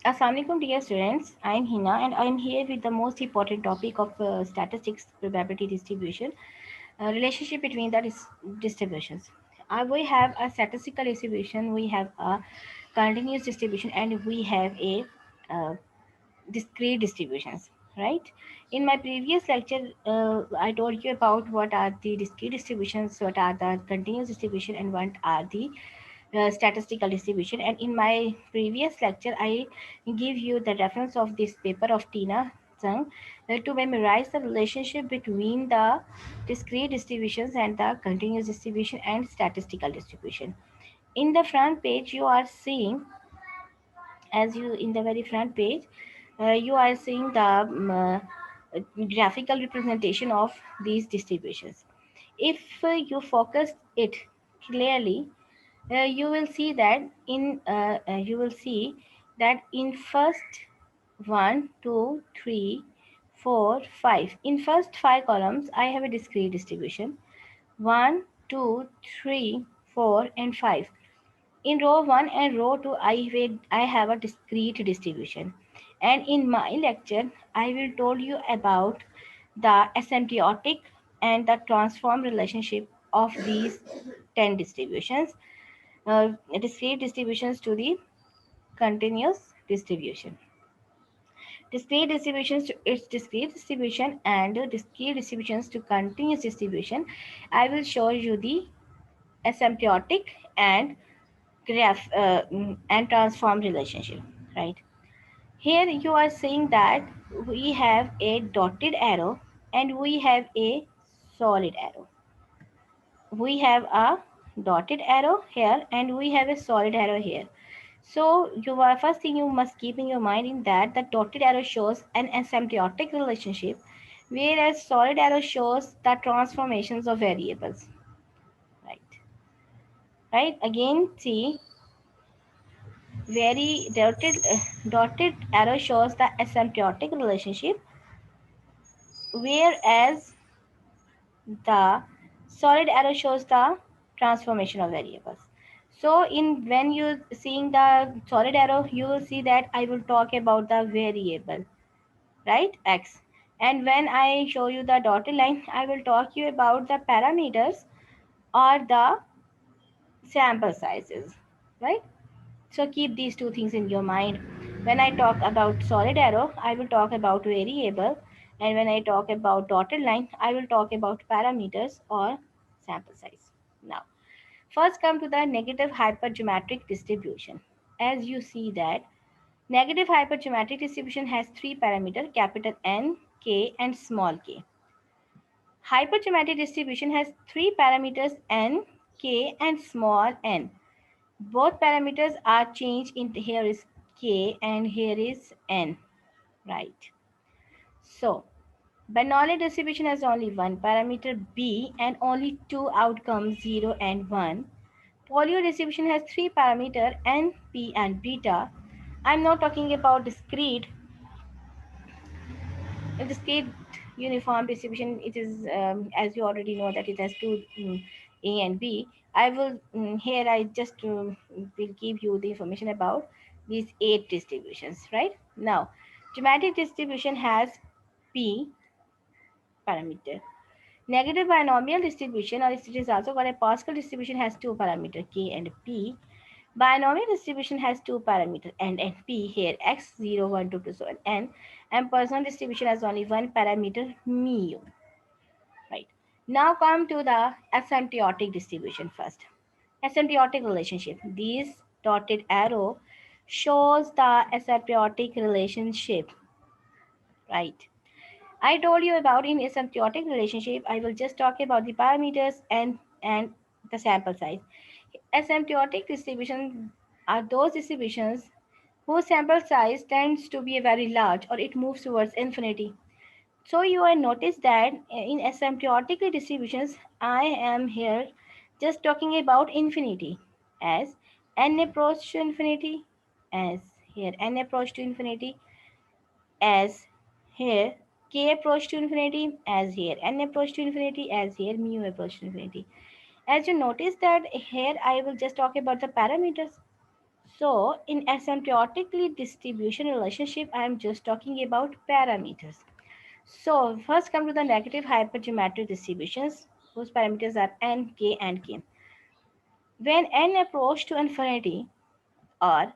Assalamualaikum dear students, I am Hina and I am here with the most important topic of statistics probability distribution, relationship between the distributions. We have a statistical distribution, we have a continuous distribution and we have a uh, discrete distributions, right? In my previous lecture, I told you about what are the discrete distributions, what are the continuous distribution and what are the statistical distribution. And in my previous lecture I give you the reference of this paper of Tina Zhang to memorize the relationship between the discrete distributions and the continuous distribution and statistical distribution. In the front page you are seeing, as you in the very front page, you are seeing the graphical representation of these distributions. If you focus it clearly, you will see that in first one, two, three, four, five. In first five columns, I have a discrete distribution. One, two, three, four, and five. In row one and row two, I have a discrete distribution. And in my lecture, I will tell you about the asymptotic and the transform relationship of these 10 distributions, discrete distributions to the continuous distribution. Discrete distributions to its discrete distribution and discrete distributions to continuous distribution. I will show you the asymptotic and and transform relationship. Right here, you are saying that we have a dotted arrow and we have a solid arrow. We have a dotted arrow here and we have a solid arrow here. So first thing you must keep in your mind in that the dotted arrow shows an asymptotic relationship, whereas solid arrow shows the transformations of variables. Right. Right. Again, see, very dotted arrow shows the asymptotic relationship, whereas the solid arrow shows the transformation of variables. So in when you seeing the solid arrow, you will see that I will talk about the variable, right, x. And when I show you the dotted line, I will talk you about the parameters or the sample sizes, right? So keep these two things in your mind. When I talk about solid arrow, I will talk about variable, and when I talk about dotted line, I will talk about parameters or sample size. Now, first come to the negative hypergeometric distribution. As you see that negative hypergeometric distribution has three parameters, capital N, K, and small k. Hypergeometric distribution has three parameters, N, K, and small n. Both parameters are changed in here is k and here is n, right? So Bernoulli distribution has only one parameter b and only two outcomes 0 and 1. Polio distribution has three parameter n, p and beta. I'm not talking about discrete uniform distribution. It is as you already know that it has two a and b. I will here I just will give you the information about these eight distributions. Right now, geometric distribution has p parameter. Negative binomial distribution, or it is also called a Pascal distribution, has two parameter k and p. Binomial distribution has two parameters n and p, here x 0, 1, 2, 2, so on n. And Poisson distribution has only one parameter mu. Right. Now come to the asymptotic distribution first. Asymptotic relationship. This dotted arrow shows the asymptotic relationship. Right. I told you about in asymptotic relationship. I will just talk about the parameters and the sample size. Asymptotic distributions are those distributions whose sample size tends to be very large or it moves towards infinity. So you will notice that in asymptotic distributions, I am here just talking about infinity as n approach to infinity, as here n approach to infinity, as here k approach to infinity, as here n approach to infinity, as here mu approach to infinity. As you notice that here I will just talk about the parameters. So in asymptotically distribution relationship, I am just talking about parameters. So first come to the negative hypergeometric distributions, whose parameters are n, k and k. When n approach to infinity, or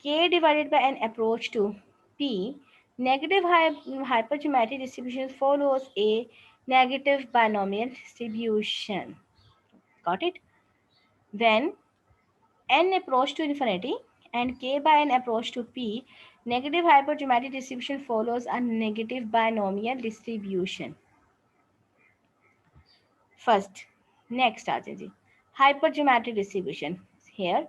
k divided by n approach to p, negative hypergeometric distribution follows a negative binomial distribution. Got it? When n approach to infinity and k by n approach to p, negative hypergeometric distribution follows a negative binomial distribution. First, next आ जाइए hypergeometric distribution. Here,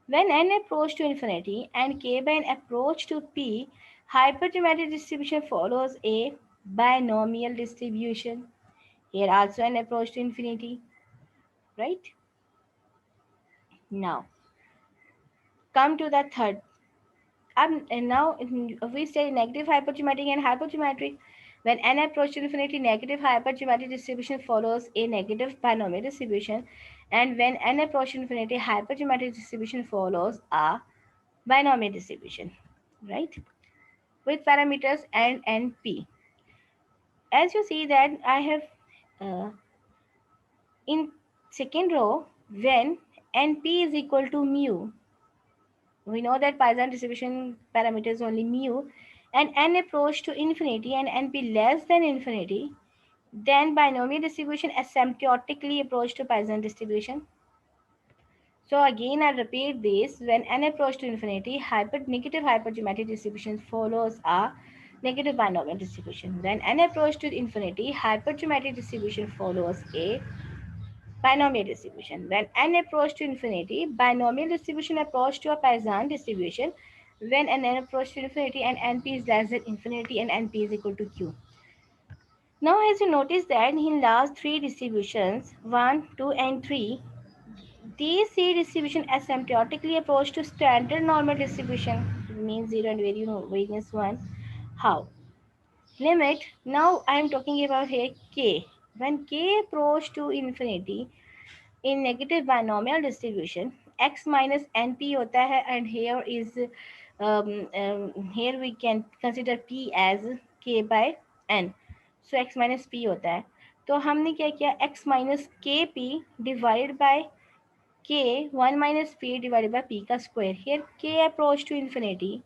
when n approach to infinity and k by n approach to p, hypergeometric distribution follows a binomial distribution. Here also n approach to infinity, right? Now, come to the third. And now we say negative hypergeometric and hypergeometric. When n approach to infinity, negative hypergeometric distribution follows a negative binomial distribution, and when n approach to infinity, hypergeometric distribution follows a binomial distribution, right? With parameters n and p. As you see that I have uh, in second row, when np is equal to mu, we know that Poisson distribution parameter is only mu, and n approach to infinity and np less than infinity, then binomial distribution asymptotically approach to Poisson distribution. So again I repeat this, when n approach to infinity, negative hypergeometric distribution follows a negative binomial distribution. When n approach to infinity, hypergeometric distribution follows a binomial distribution. When n approach to infinity, binomial distribution approach to a Poisson distribution. When n approach to infinity and np is less than infinity and np is equal to q. Now as you notice that in last three distributions, 1, 2 and 3, these three distribution asymptotically approach to standard normal distribution, means 0 and variance 1. How? Limit, now I am talking about here k. When k approach to infinity, in negative binomial distribution, x minus np होता है, and here is here we can consider p as k by n. So x minus p होता है. तो हमने क्या किया, x minus kp divided by k 1 minus p divided by p का square. Here k approach to infinity,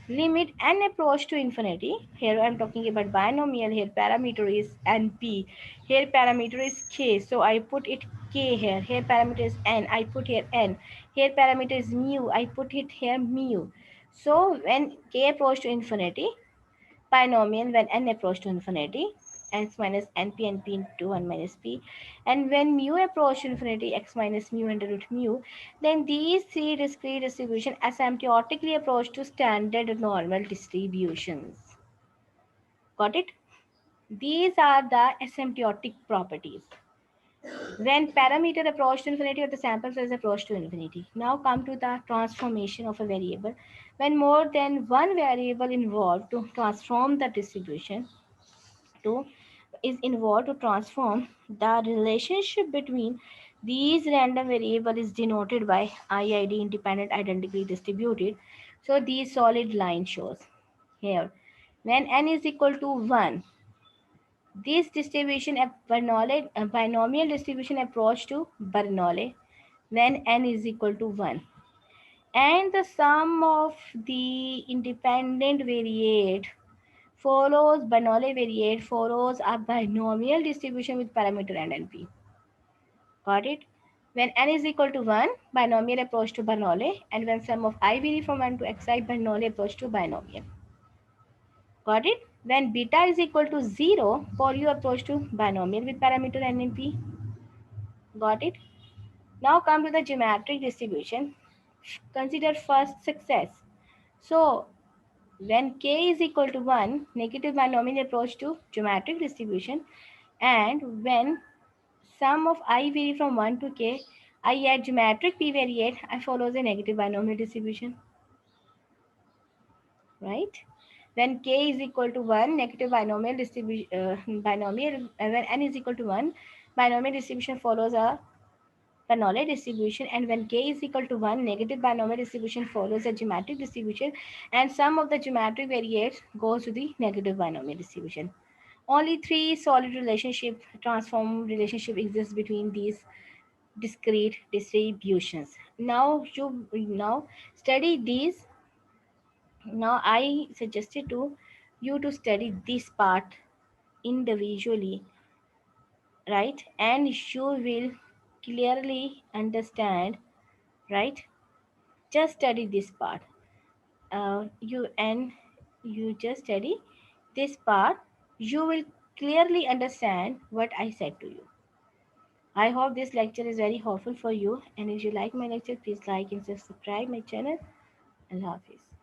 limit n approach to infinity. Here I am talking about binomial. Here parameter is np, here parameter is k, so I put it k here. Here parameter is n, I put here n. Here parameter is mu, I put it here mu. So when k approach to infinity, binomial, when n approach to infinity, x minus np, np into 1 minus p, and when mu approach to infinity, x minus mu under root mu, then these three discrete distribution asymptotically approach to standard normal distributions. Got it? These are the asymptotic properties. When parameter approach to infinity or the sample size approach to infinity. Now come to the transformation of a variable. When more than one variable involved to transform the distribution, to is involved to transform, the relationship between these random variable is denoted by IID, independent identically distributed. So these solid line shows here. When n is equal to 1, this distribution binomial distribution approach to Bernoulli when n is equal to 1. And the sum of the independent variate follows Bernoulli variate follows a binomial distribution with parameter n and p. Got it? When n is equal to 1, binomial approach to Bernoulli, and when sum of I vary from 1 to xi, Bernoulli approach to binomial. Got it? When beta is equal to 0, Poireau approach to binomial with parameter n and p. Got it? Now come to the geometric distribution. Consider first success. So when k is equal to 1, negative binomial approach to geometric distribution, and when sum of I vary from 1 to k, I add geometric p variate, I follows a negative binomial distribution, right? When k is equal to 1, negative binomial distribution, when n is equal to 1, binomial distribution follows a binomial distribution, and when k is equal to 1, negative binomial distribution follows a geometric distribution, and sum of the geometric variates goes to the negative binomial distribution. Only three solid relationship, transform relationship exists between these discrete distributions. Now study these. Now I suggested to you to study this part individually, right? And you will clearly understand, right? Just study this part. You just study this part. You will clearly understand what I said to you. I hope this lecture is very helpful for you. And if you like my lecture, please like and subscribe my channel. Allah Hafiz.